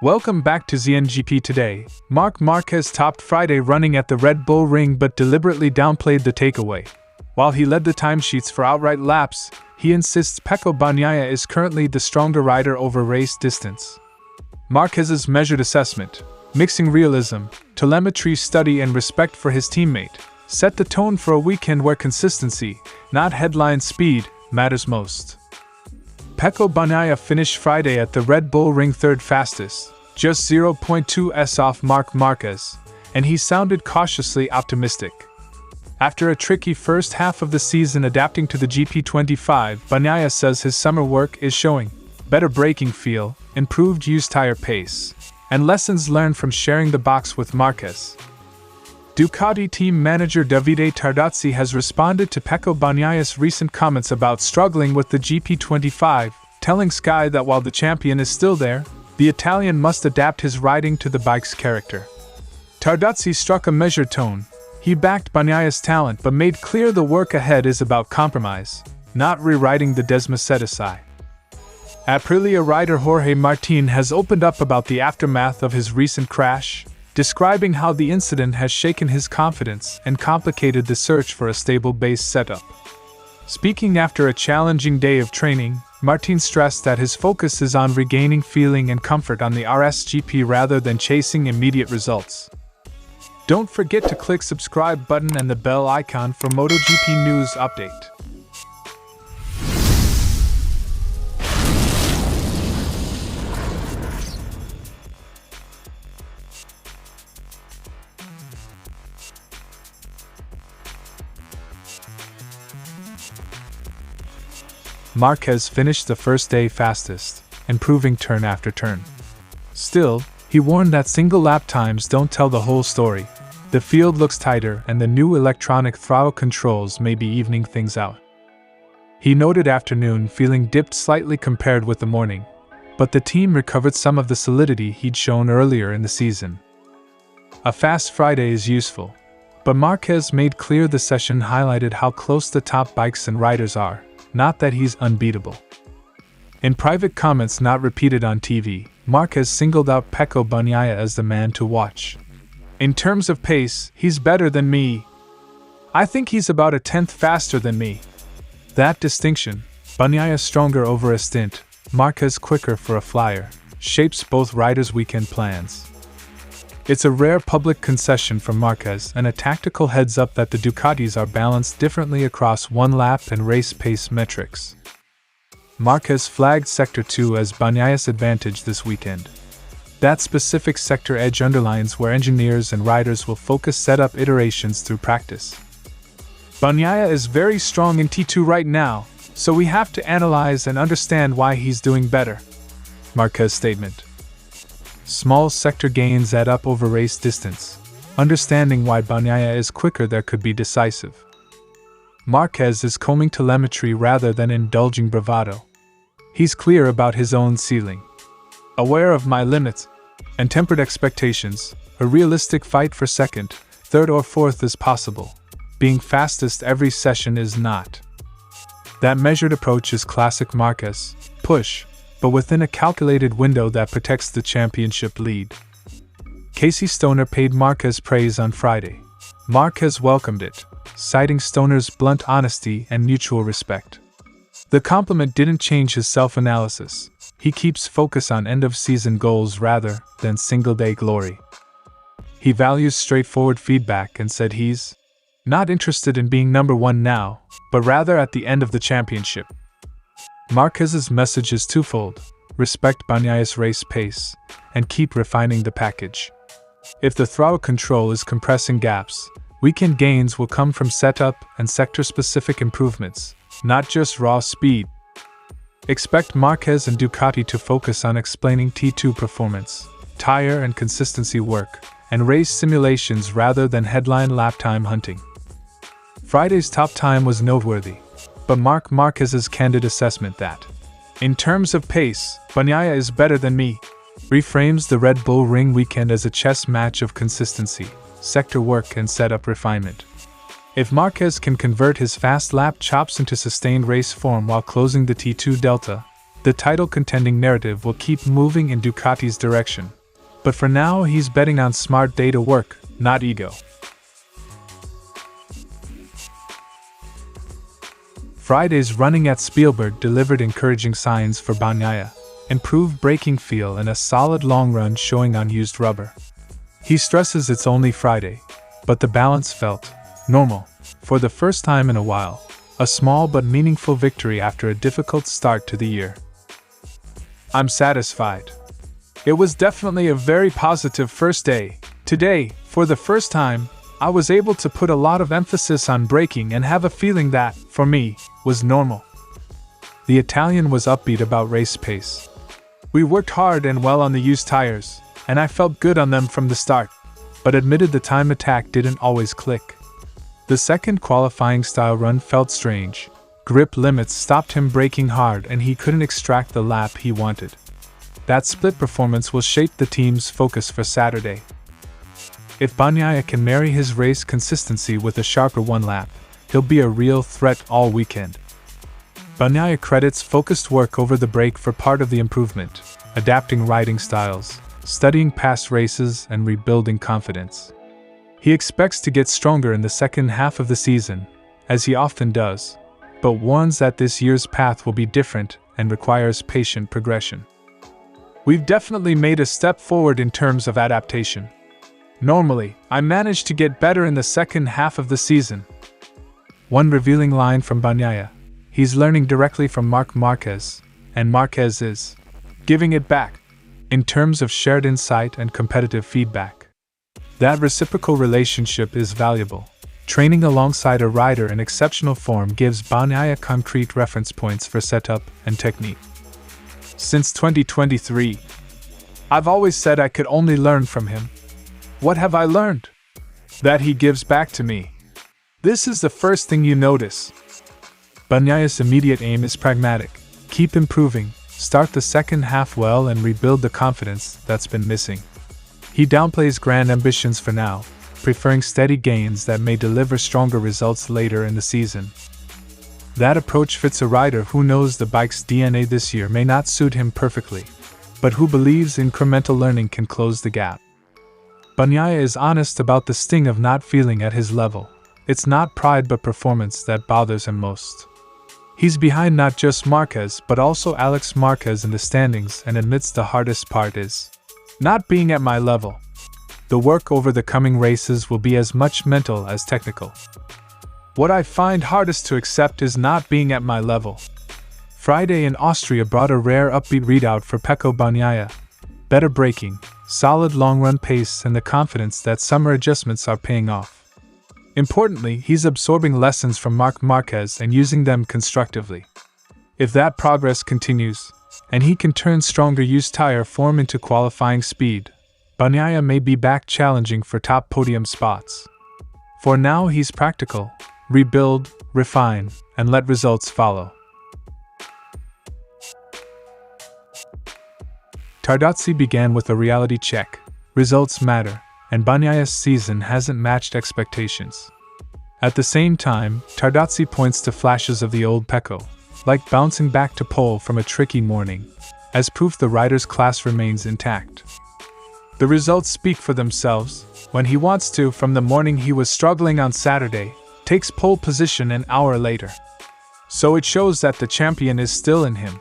Welcome back to ZNGP Today. Marc Márquez topped Friday running at the Red Bull Ring but deliberately downplayed the takeaway. While he led the timesheets for outright laps, he insists Pecco Bagnaia is currently the stronger rider over race distance. Marquez's measured assessment, mixing realism, telemetry study and respect for his teammate, set the tone for a weekend where consistency, not headline speed, matters most. Pecco Bagnaia finished Friday at the Red Bull Ring third fastest, just 0.2s off Marc Márquez, and he sounded cautiously optimistic. After a tricky first half of the season adapting to the GP25, Bagnaia says his summer work is showing better braking feel, improved used-tyre pace, and lessons learned from sharing the box with Marquez. Ducati team manager Davide Tardozzi has responded to Pecco Bagnaia's recent comments about struggling with the GP25, telling Sky that while the champion is still there, the Italian must adapt his riding to the bike's character. Tardozzi struck a measured tone. He backed Bagnaia's talent but made clear the work ahead is about compromise, not rewriting the Desmosedici. Aprilia rider Jorge Martin has opened up about the aftermath of his recent crash, describing how the incident has shaken his confidence and complicated the search for a stable base setup. Speaking after a challenging day of training, Martin stressed that his focus is on regaining feeling and comfort on the RSGP rather than chasing immediate results. Don't forget to click subscribe button and the bell icon for MotoGP news update. Marquez finished the first day fastest, improving turn after turn. Still, he warned that single lap times don't tell the whole story. The field looks tighter and the new electronic throttle controls may be evening things out. He noted afternoon feeling dipped slightly compared with the morning, but the team recovered some of the solidity he'd shown earlier in the season. A fast Friday is useful, but Marquez made clear the session highlighted how close the top bikes and riders are, not that he's unbeatable. In private comments not repeated on TV, Marquez singled out Pecco Bagnaia as the man to watch. In terms of pace, he's better than me. I think he's about a tenth faster than me. That distinction, Bagnaia stronger over a stint, Marquez quicker for a flyer, shapes both riders' weekend plans. It's a rare public concession from Marquez and a tactical heads-up that the Ducatis are balanced differently across one-lap and race pace metrics. Marquez flagged Sector 2 as Bagnaia's advantage this weekend. That specific sector edge underlines where engineers and riders will focus setup iterations through practice. Bagnaia is very strong in T2 right now, so we have to analyze and understand why he's doing better. Marquez statement. Small sector gains add up over race distance. Understanding why Bagnaia is quicker there could be decisive. Marquez is combing telemetry rather than indulging bravado. He's clear about his own ceiling. Aware of my limits and tempered expectations, a realistic fight for second, third or fourth is possible. Being fastest every session is not. That measured approach is classic Marquez, push, but within a calculated window that protects the championship lead. Casey Stoner paid Marquez praise on Friday. Marquez welcomed it, citing Stoner's blunt honesty and mutual respect. The compliment didn't change his self-analysis. He keeps focus on end-of-season goals rather than single-day glory. He values straightforward feedback and said he's not interested in being number one now, but rather at the end of the championship. Marquez's message is twofold: respect Bagnaia's race pace, and keep refining the package. If the throttle control is compressing gaps, weekend gains will come from setup and sector-specific improvements, not just raw speed. Expect Marquez and Ducati to focus on explaining T2 performance, tire and consistency work, and race simulations rather than headline lap time hunting. Friday's top time was noteworthy, but Marc Márquez's candid assessment that, in terms of pace, Bagnaia is better than me, reframes the Red Bull Ring weekend as a chess match of consistency, sector work and setup refinement. If Marquez can convert his fast lap chops into sustained race form while closing the T2 delta, The title-contending narrative will keep moving in Ducati's direction. But for now, he's betting on smart data work, not ego. Friday's running at Spielberg delivered encouraging signs for Bagnaia, improved braking feel and a solid long run showing on used rubber. He stresses it's only Friday, but the balance felt normal for the first time in a while, a small but meaningful victory after a difficult start to the year. I'm satisfied. It was definitely a very positive first day. Today, for the first time, I was able to put a lot of emphasis on braking and have a feeling that, for me, was normal. The Italian was upbeat about race pace. We worked hard and well on the used tires, and I felt good on them from the start, but admitted the time attack didn't always click. The second qualifying style run felt strange. Grip limits stopped him braking hard and he couldn't extract the lap he wanted. That split performance will shape the team's focus for Saturday. If Bagnaia can marry his race consistency with a sharper one lap, he'll be a real threat all weekend. Bagnaia credits focused work over the break for part of the improvement, adapting riding styles, studying past races and rebuilding confidence. He expects to get stronger in the second half of the season, as he often does, but warns that this year's path will be different and requires patient progression. We've definitely made a step forward in terms of adaptation. Normally, I manage to get better in the second half of the season. One revealing line from Bagnaia: he's learning directly from Marc Márquez, and Marquez is giving it back, in terms of shared insight and competitive feedback. That reciprocal relationship is valuable. Training alongside a rider in exceptional form gives Bagnaia concrete reference points for setup and technique. Since 2023, I've always said I could only learn from him. What have I learned? That he gives back to me. This is the first thing you notice. Bagnaia's immediate aim is pragmatic: keep improving, start the second half well and rebuild the confidence that's been missing. He downplays grand ambitions for now, preferring steady gains that may deliver stronger results later in the season. That approach fits a rider who knows the bike's DNA this year may not suit him perfectly, but who believes incremental learning can close the gap. Bagnaia is honest about the sting of not feeling at his level. It's not pride but performance that bothers him most. He's behind not just Marquez but also Alex Marquez in the standings and admits the hardest part is not being at my level. The work over the coming races will be as much mental as technical. What I find hardest to accept is not being at my level. Friday in Austria brought a rare upbeat readout for Pecco Bagnaia. Better braking, solid long-run pace and the confidence that summer adjustments are paying off. Importantly, he's absorbing lessons from Marc Márquez and using them constructively. If that progress continues, and he can turn stronger used tire form into qualifying speed, Bagnaia may be back challenging for top podium spots. For now he's practical: rebuild, refine, and let results follow. Tardozzi began with a reality check. Results matter, and Bagnaia's season hasn't matched expectations. At the same time, Tardozzi points to flashes of the old Pecco, like bouncing back to pole from a tricky morning, as proof the rider's class remains intact. The results speak for themselves. When he wants to, from the morning he was struggling on Saturday, takes pole position an hour later. So it shows that the champion is still in him.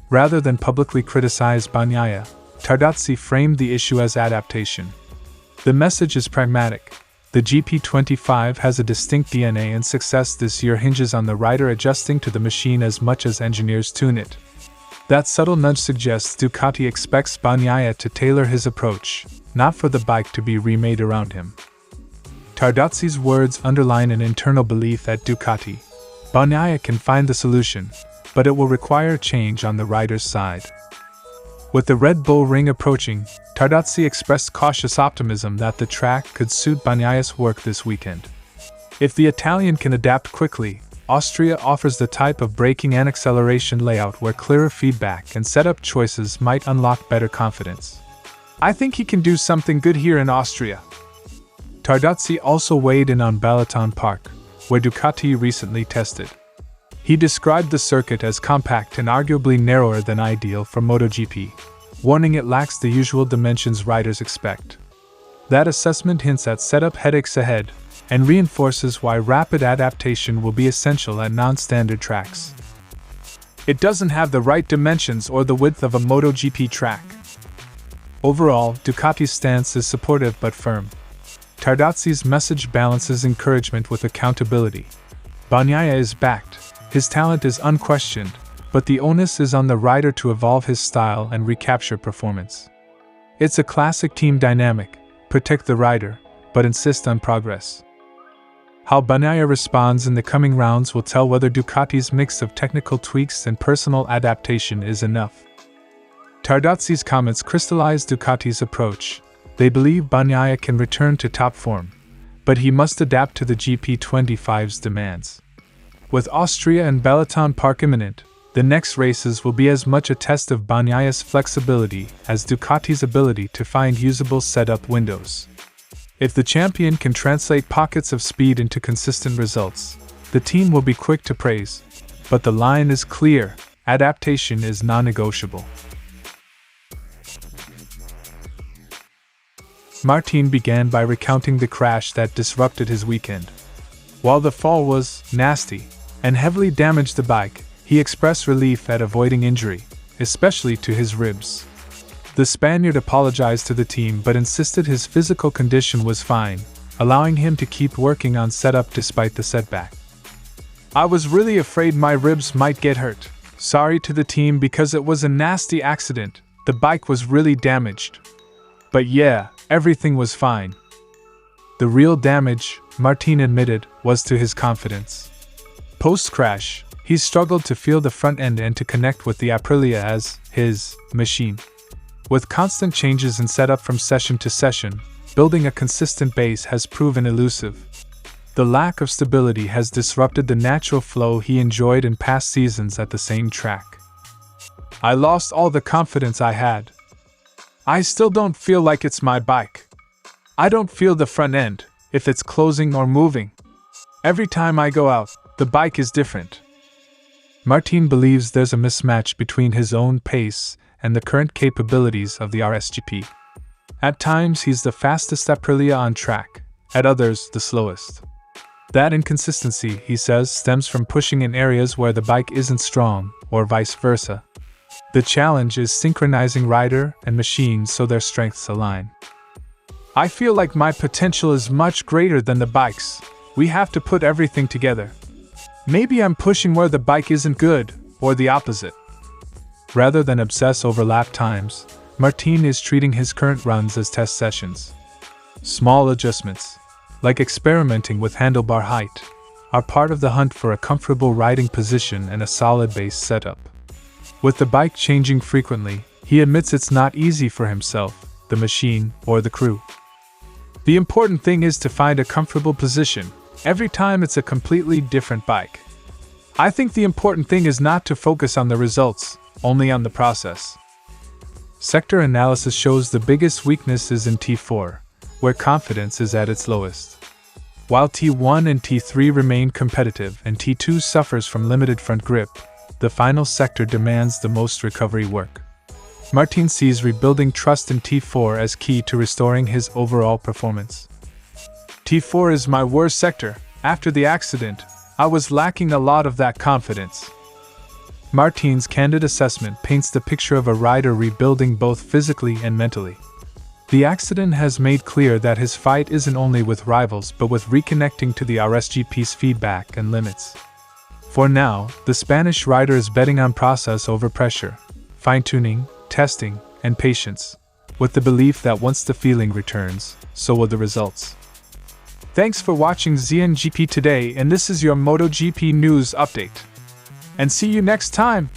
Rather than publicly criticize Bagnaia, Tardozzi framed the issue as adaptation. The message is pragmatic. The GP25 has a distinct DNA and success this year hinges on the rider adjusting to the machine as much as engineers tune it. That subtle nudge suggests Ducati expects Bagnaia to tailor his approach, not for the bike to be remade around him. Tardozzi's words underline an internal belief at Ducati. Bagnaia can find the solution, but it will require change on the rider's side. With the Red Bull Ring approaching, Tardozzi expressed cautious optimism that the track could suit Bagnaia's work this weekend. If the Italian can adapt quickly, Austria offers the type of braking and acceleration layout where clearer feedback and setup choices might unlock better confidence. I think he can do something good here in Austria. Tardozzi also weighed in on Balaton Park, where Ducati recently tested. He described the circuit as compact and arguably narrower than ideal for MotoGP, warning it lacks the usual dimensions riders expect. That assessment hints at setup headaches ahead and reinforces why rapid adaptation will be essential at non-standard tracks. It doesn't have the right dimensions or the width of a MotoGP track. Overall, Ducati's stance is supportive but firm. Tardozzi's message balances encouragement with accountability. Bagnaia is backed. His talent is unquestioned, but the onus is on the rider to evolve his style and recapture performance. It's a classic team dynamic: protect the rider, but insist on progress. How Bagnaia responds in the coming rounds will tell whether Ducati's mix of technical tweaks and personal adaptation is enough. Tardozzi's comments crystallize Ducati's approach. They believe Bagnaia can return to top form, but he must adapt to the GP25's demands. With Austria and Benetton Park imminent, the next races will be as much a test of Bagnaia's flexibility as Ducati's ability to find usable setup windows. If the champion can translate pockets of speed into consistent results, the team will be quick to praise. But the line is clear: adaptation is non-negotiable. Martin began by recounting the crash that disrupted his weekend. While the fall was nasty and heavily damaged the bike, he expressed relief at avoiding injury, especially to his ribs. The Spaniard apologized to the team but insisted his physical condition was fine, allowing him to keep working on setup despite the setback. "I was really afraid my ribs might get hurt. Sorry to the team because it was a nasty accident. The bike was really damaged. But yeah, everything was fine." The real damage, Martin admitted, was to his confidence. Post-crash, he struggled to feel the front end and to connect with the Aprilia as his machine. With constant changes in setup from session to session, building a consistent base has proven elusive. The lack of stability has disrupted the natural flow he enjoyed in past seasons at the same track. "I lost all the confidence I had. I still don't feel like it's my bike. I don't feel the front end, if it's closing or moving. Every time I go out, the bike is different." Martin believes there's a mismatch between his own pace and the current capabilities of the RSGP. At times he's the fastest Aprilia on track, at others the slowest. That inconsistency, he says, stems from pushing in areas where the bike isn't strong, or vice versa. The challenge is synchronizing rider and machine so their strengths align. "I feel like my potential is much greater than the bike's. We have to put everything together. Maybe I'm pushing where the bike isn't good, or the opposite." Rather than obsess over lap times, Martin is treating his current runs as test sessions. Small adjustments, like experimenting with handlebar height, are part of the hunt for a comfortable riding position and a solid base setup. With the bike changing frequently, he admits it's not easy for himself, the machine, or the crew. "The important thing is to find a comfortable position. Every time it's a completely different bike. I think the important thing is not to focus on the results, only on the process." Sector analysis shows the biggest weakness is in T4, where confidence is at its lowest. While T1 and T3 remain competitive and T2 suffers from limited front grip, the final sector demands the most recovery work. Martin sees rebuilding trust in T4 as key to restoring his overall performance. "T4 is my worst sector. After the accident, I was lacking a lot of that confidence." Martin's candid assessment paints the picture of a rider rebuilding both physically and mentally. The accident has made clear that his fight isn't only with rivals but with reconnecting to the RSGP's feedback and limits. For now, the Spanish rider is betting on process over pressure, fine-tuning, testing, and patience, with the belief that once the feeling returns, so will the results. Thanks for watching ZNGP Today, and this is your MotoGP news update. And see you next time!